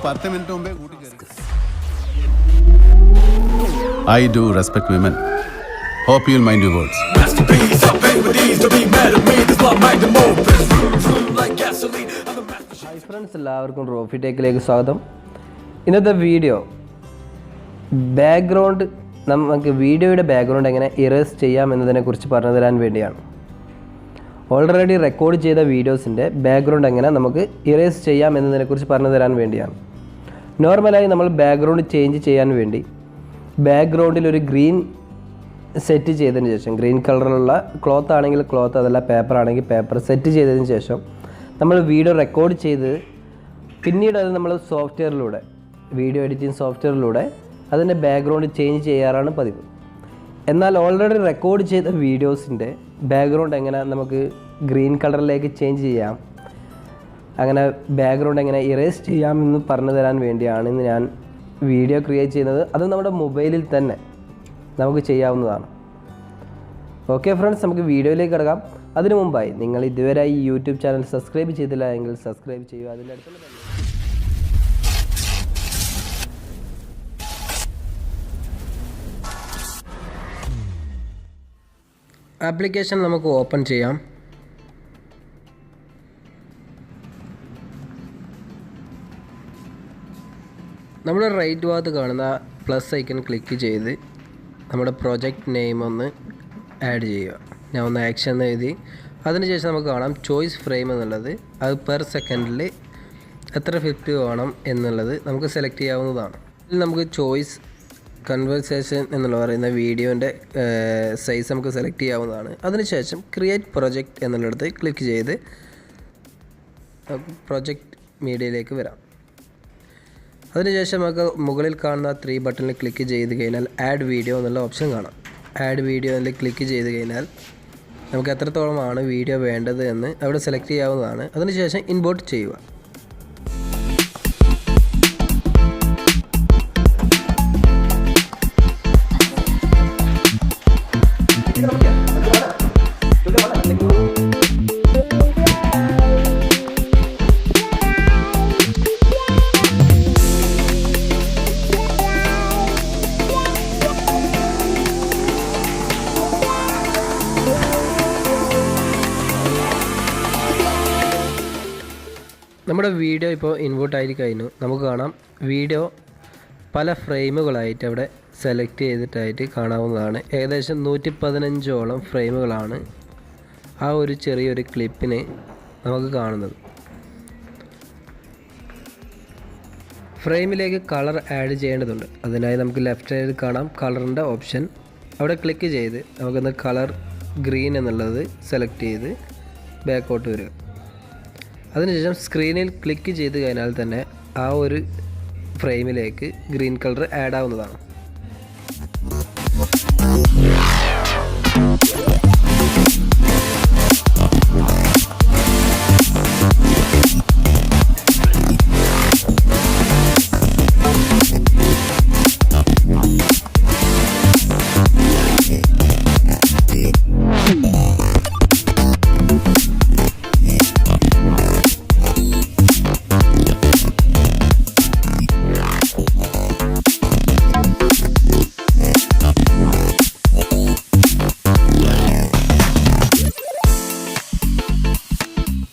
10 minute മുമ്പേ കൂട്ടി കയറി. I do respect women. Hope you'll mind your words. Hi friends, എല്ലാവർക്കും റോഫി ടേക്കിലേക്ക് സ്വാഗതം. ഇന്നത്തെ വീഡിയോ ബാക്ക്ഗ്രൗണ്ട്, നമുക്ക് വീഡിയോയുടെ ബാക്ക്ഗ്രൗണ്ട് എങ്ങനെ ഇറേസ് ചെയ്യാം എന്നതിനെക്കുറിച്ച് പറഞ്ഞു തരാൻ വേണ്ടിയാണ്. ഓൾറെഡി റെക്കോർഡ് ചെയ്ത വീഡിയോസിൻ്റെ ബാക്ക്ഗ്രൗണ്ട് എങ്ങനെ നമുക്ക് ഇറേസ് ചെയ്യാം എന്നതിനെക്കുറിച്ച് പറഞ്ഞു തരാൻ വേണ്ടിയാണ്. നോർമലായി നമ്മൾ ബാക്ക്ഗ്രൗണ്ട് ചേഞ്ച് ചെയ്യാൻ വേണ്ടി ബാക്ക്ഗ്രൗണ്ടിൽ ഒരു ഗ്രീൻ സെറ്റ് ചെയ്തതിന് ശേഷം, ഗ്രീൻ കളറിലുള്ള ക്ലോത്ത് ആണെങ്കിൽ ക്ലോത്ത്, അതല്ല പേപ്പർ ആണെങ്കിൽ പേപ്പർ സെറ്റ് ചെയ്തതിന് ശേഷം നമ്മൾ വീഡിയോ റെക്കോർഡ് ചെയ്ത് പിന്നീട് അത് നമ്മൾ സോഫ്റ്റ്വെയറിലൂടെ, വീഡിയോ എഡിറ്റിംഗ് സോഫ്റ്റ്വെയറിലൂടെ അതിൻ്റെ ബാക്ക്ഗ്രൗണ്ട് ചേഞ്ച് ചെയ്യാറാണ് പതിവ്. എന്നാൽ ഓൾറെഡി റെക്കോർഡ് ചെയ്ത വീഡിയോസിൻ്റെ ബാക്ക്ഗ്രൗണ്ട് എങ്ങനെ നമുക്ക് ഗ്രീൻ കളറിലേക്ക് ചേഞ്ച് ചെയ്യാം, അങ്ങനെ ബാക്ക്ഗ്രൗണ്ട് എങ്ങനെ ഇറേസ് ചെയ്യാമെന്ന് പറഞ്ഞു തരാൻ വേണ്ടിയാണ് ഇന്ന് ഞാൻ വീഡിയോ ക്രിയേറ്റ് ചെയ്യുന്നത്. അത് നമ്മുടെ മൊബൈലിൽ തന്നെ നമുക്ക് ചെയ്യാവുന്നതാണ്. ഓക്കെ ഫ്രണ്ട്സ്, നമുക്ക് വീഡിയോയിലേക്ക് കിടക്കാം. അതിനു മുമ്പായി നിങ്ങൾ ഇതുവരെ ഈ യൂട്യൂബ് ചാനൽ സബ്സ്ക്രൈബ് ചെയ്തില്ല എങ്കിൽ സബ്സ്ക്രൈബ് ചെയ്യുക. അതിൻ്റെ അടുത്തുള്ള ആപ്ലിക്കേഷൻ നമുക്ക് ഓപ്പൺ ചെയ്യാം. നമ്മൾ റൈറ്റ് ഭാഗത്ത് കാണുന്ന പ്ലസ് ഐക്കൺ ക്ലിക്ക് ചെയ്ത് നമ്മുടെ പ്രൊജക്റ്റ് നെയിം ഒന്ന് ആഡ് ചെയ്യുക. ഞാൻ ഒന്ന് ആക്ഷൻ എന്ന് എഴുതി. അതിനുശേഷം നമുക്ക് കാണാം ചോയ്സ് ഫ്രെയിം എന്നുള്ളത്. അത് പെർ സെക്കൻഡിൽ എത്ര ഫിറ്റ് വേണം എന്നുള്ളത് നമുക്ക് സെലക്ട് ചെയ്യാവുന്നതാണ്. ഇതിൽ നമുക്ക് ചോയ്സ് കൺവേഴ്സേഷൻ എന്നുള്ള പറയുന്ന വീഡിയോൻ്റെ സൈസ് നമുക്ക് സെലക്ട് ചെയ്യാവുന്നതാണ്. അതിനുശേഷം ക്രിയേറ്റ് പ്രൊജക്റ്റ് എന്നുള്ളിടത്ത് ക്ലിക്ക് ചെയ്ത് പ്രൊജക്റ്റ് മീഡിയയിലേക്ക് വരാം. അതിനുശേഷം നമുക്ക് മുകളിൽ കാണുന്ന 3 ബട്ടണിൽ ക്ലിക്ക് ചെയ്ത് കഴിഞ്ഞാൽ ആഡ് വീഡിയോ എന്നുള്ള ഓപ്ഷൻ കാണാം. ആഡ് വീഡിയോയിൽ ക്ലിക്ക് ചെയ്ത് കഴിഞ്ഞാൽ നമുക്ക് എത്രത്തോളമാണ് വീഡിയോ വേണ്ടത് എന്ന് അവിടെ സെലക്ട് ചെയ്യാവുന്നതാണ്. അതിനുശേഷം ഇമ്പോർട്ട് ചെയ്യുക. നമ്മുടെ വീഡിയോ ഇപ്പോൾ ഇൻപുട്ട് ആയി കഴിഞ്ഞു. നമുക്ക് കാണാം വീഡിയോ പല ഫ്രെയിമുകളായിട്ട് അവിടെ സെലക്ട് ചെയ്തിട്ടായിട്ട് കാണാവുന്നതാണ്. ഏകദേശം 115ഓളം ഫ്രെയിമുകളാണ് ആ ഒരു ചെറിയൊരു ക്ലിപ്പിന് നമുക്ക് കാണുന്നത്. ഫ്രെയിമിലേക്ക് കളർ ആഡ് ചെയ്യേണ്ടതുണ്ട്. അതിനായി നമുക്ക് ലെഫ്റ്റ് സൈഡിൽ കാണാം കളറിൻ്റെ ഓപ്ഷൻ. അവിടെ ക്ലിക്ക് ചെയ്ത് നമുക്കൊന്ന് കളർ ഗ്രീൻ എന്നുള്ളത് സെലക്ട് ചെയ്ത് ബാക്കോട്ട് വരിക. അതിനുശേഷം സ്ക്രീനിൽ ക്ലിക്ക് ചെയ്ത് കഴിഞ്ഞാൽ തന്നെ ആ ഒരു ഫ്രെയിമിലേക്ക് ഗ്രീൻ കളർ ആഡ് ആവുന്നതാണ്.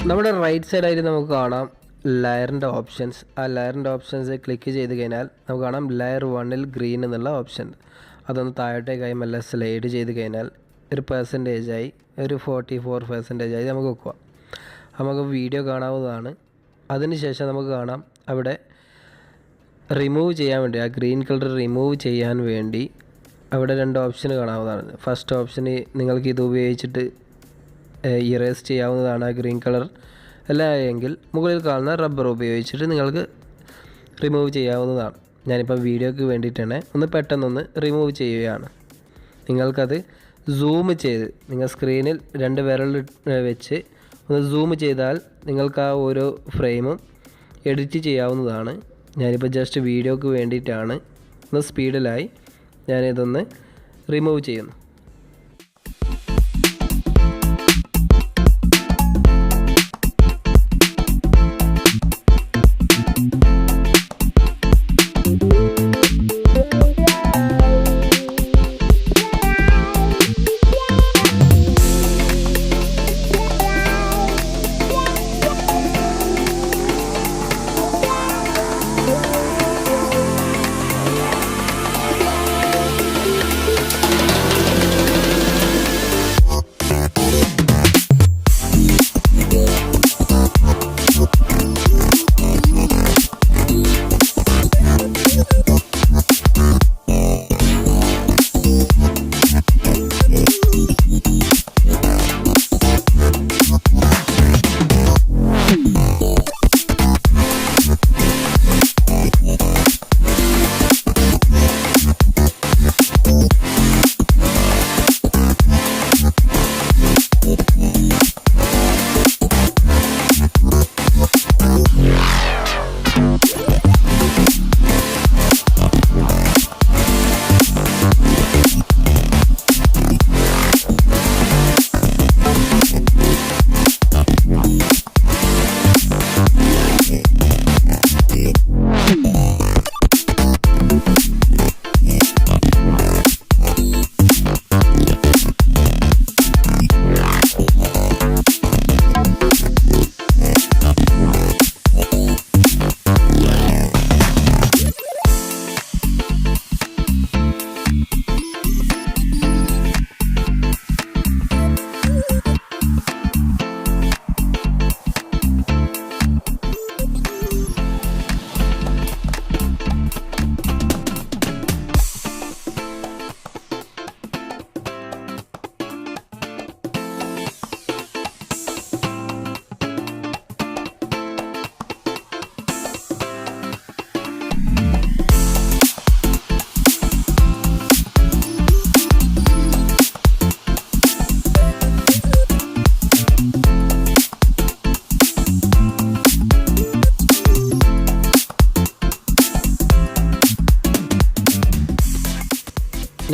നമ്മുടെ റൈറ്റ് സൈഡായിട്ട് നമുക്ക് കാണാം ലെയറിൻ്റെ ഓപ്ഷൻസ്. ആ ലെയറിൻ്റെ ഓപ്ഷൻസ് ക്ലിക്ക് ചെയ്ത് കഴിഞ്ഞാൽ നമുക്ക് കാണാം ലെയർ 1ൽ ഗ്രീൻ എന്നുള്ള ഓപ്ഷൻ. അതൊന്ന് താഴോട്ടേക്കായി മെല്ലെ സ്ലൈഡ് ചെയ്ത് കഴിഞ്ഞാൽ ഒരു പെർസെൻറ്റേജായി, ഒരു 44% നമുക്ക് വെക്കുക. നമുക്ക് വീഡിയോ കാണാവുന്നതാണ്. അതിനുശേഷം നമുക്ക് കാണാം അവിടെ റിമൂവ് ചെയ്യാൻ വേണ്ടി, ആ ഗ്രീൻ കളർ റിമൂവ് ചെയ്യാൻ വേണ്ടി അവിടെ 2 ഓപ്ഷൻ കാണാവുന്നതാണ്. ഫസ്റ്റ് ഓപ്ഷന് നിങ്ങൾക്ക് ഇത് ഉപയോഗിച്ചിട്ട് ഇറേസ് ചെയ്യാവുന്നതാണ് ആ ഗ്രീൻ കളർ. അല്ല എങ്കിൽ മുകളിൽ കാണുന്ന റബ്ബർ ഉപയോഗിച്ചിട്ട് നിങ്ങൾക്ക് റിമൂവ് ചെയ്യാവുന്നതാണ്. ഞാനിപ്പോൾ വീഡിയോയ്ക്ക് വേണ്ടിയിട്ടാണ് ഒന്ന് പെട്ടെന്നൊന്ന് റിമൂവ് ചെയ്യുകയാണ്. നിങ്ങൾക്കത് സൂം ചെയ്ത് നിങ്ങൾ സ്ക്രീനിൽ 2 വിരൽ വെച്ച് ഒന്ന് സൂം ചെയ്താൽ നിങ്ങൾക്ക് ആ ഓരോ ഫ്രെയിമും എഡിറ്റ് ചെയ്യാവുന്നതാണ്. ഞാനിപ്പോൾ ജസ്റ്റ് വീഡിയോയ്ക്ക് വേണ്ടിയിട്ടാണ് ഒന്ന് സ്പീഡിലായി ഞാനിതൊന്ന് റിമൂവ് ചെയ്യുന്നു.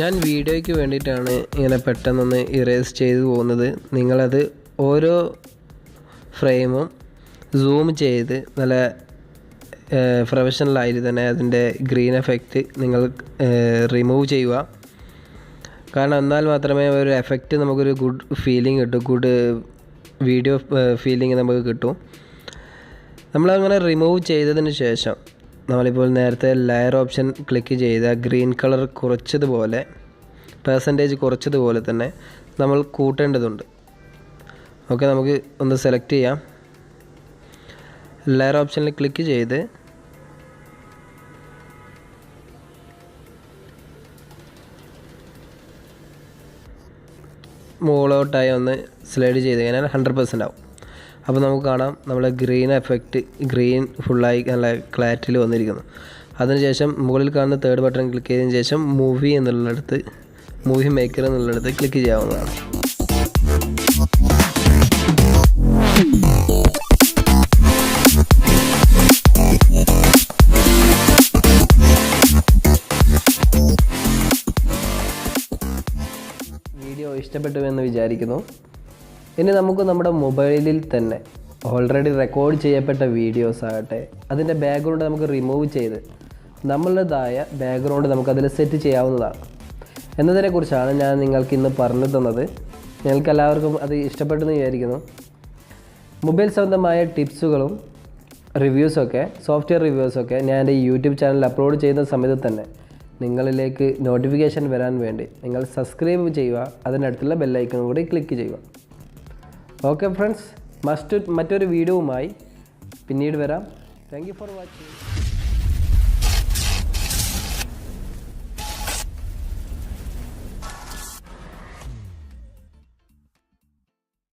ഞാൻ വീഡിയോയ്ക്ക് വേണ്ടിയിട്ടാണ് ഇങ്ങനെ പെട്ടെന്നൊന്ന് ഇറേസ് ചെയ്തു പോകുന്നത്. നിങ്ങളത് ഓരോ ഫ്രെയിമും സൂം ചെയ്ത് നല്ല പ്രൊഫഷണലായിട്ട് തന്നെ അതിൻ്റെ ഗ്രീൻ എഫക്റ്റ് നിങ്ങൾ റിമൂവ് ചെയ്യുക. കാരണം എന്നാൽ മാത്രമേ ഒരു എഫക്റ്റ് നമുക്കൊരു ഗുഡ് ഫീലിംഗ് കിട്ടും, ഗുഡ് വീഡിയോ ഫീലിംഗ് നമുക്ക് കിട്ടും. നമ്മളങ്ങനെ റിമൂവ് ചെയ്തതിന് ശേഷം നമ്മളിപ്പോൾ നേരത്തെ ലെയർ ഓപ്ഷൻ ക്ലിക്ക് ചെയ്ത ഗ്രീൻ കളർ കുറച്ചതുപോലെ പെർസെൻറ്റേജ് കുറച്ചതുപോലെ തന്നെ നമ്മൾ കൂട്ടേണ്ടതുണ്ട്. ഓക്കെ, നമുക്ക് ഒന്ന് സെലക്ട് ചെയ്യാം. ലെയർ ഓപ്ഷനിൽ ക്ലിക്ക് ചെയ്ത് മുകളോട്ടായി ഒന്ന് സ്ലൈഡ് ചെയ്ത് കഴിഞ്ഞാൽ 100% ആവും. അപ്പോൾ നമുക്ക് കാണാം നമ്മളെ ഗ്രീൻ എഫക്റ്റ് ഗ്രീൻ ഫുള്ളായി നല്ല ക്ലാരിറ്റിയിൽ വന്നിരിക്കുന്നു. അതിനുശേഷം മുകളിൽ കാണുന്ന തേർഡ് ബട്ടൺ ക്ലിക്ക് ചെയ്തതിന് ശേഷം മൂവി മേക്കർ എന്നുള്ളിടത്ത് ക്ലിക്ക് ചെയ്യാവുന്നതാണ്. വീഡിയോ ഇഷ്ടപ്പെട്ടുവെന്ന് വിചാരിക്കുന്നു. ഇനി നമുക്ക് നമ്മുടെ മൊബൈലിൽ തന്നെ ഓൾറെഡി റെക്കോർഡ് ചെയ്യപ്പെട്ട വീഡിയോസ് ആകട്ടെ അതിൻ്റെ ബാക്ക്ഗ്രൗണ്ട് നമുക്ക് റിമൂവ് ചെയ്ത് നമ്മളുടേതായ ബാക്ക്ഗ്രൗണ്ട് നമുക്കതിൽ സെറ്റ് ചെയ്യാവുന്നതാണ് എന്നതിനെക്കുറിച്ചാണ് ഞാൻ നിങ്ങൾക്ക് ഇന്ന് പറഞ്ഞു തന്നത്. നിങ്ങൾക്ക് എല്ലാവർക്കും അത് ഇഷ്ടപ്പെട്ടെന്ന് വിചാരിക്കുന്നു. മൊബൈൽ സംബന്ധമായ ടിപ്സുകളും റിവ്യൂസൊക്കെ സോഫ്റ്റ്വെയർ റിവ്യൂസൊക്കെ ഞാൻ എൻ്റെ യൂട്യൂബ് ചാനലിൽ അപ്ലോഡ് ചെയ്യുന്ന സമയത്ത് തന്നെ നിങ്ങളിലേക്ക് നോട്ടിഫിക്കേഷൻ വരാൻ വേണ്ടി നിങ്ങൾ സബ്സ്ക്രൈബ് ചെയ്യുക, അതിനടുത്തുള്ള ബെല്ലൈക്കൺ കൂടി ക്ലിക്ക് ചെയ്യുക. ഓക്കെ ഫ്രണ്ട്സ്, മറ്റൊരു വീഡിയോവുമായി പിന്നീട് വരാം. Thank you for watching.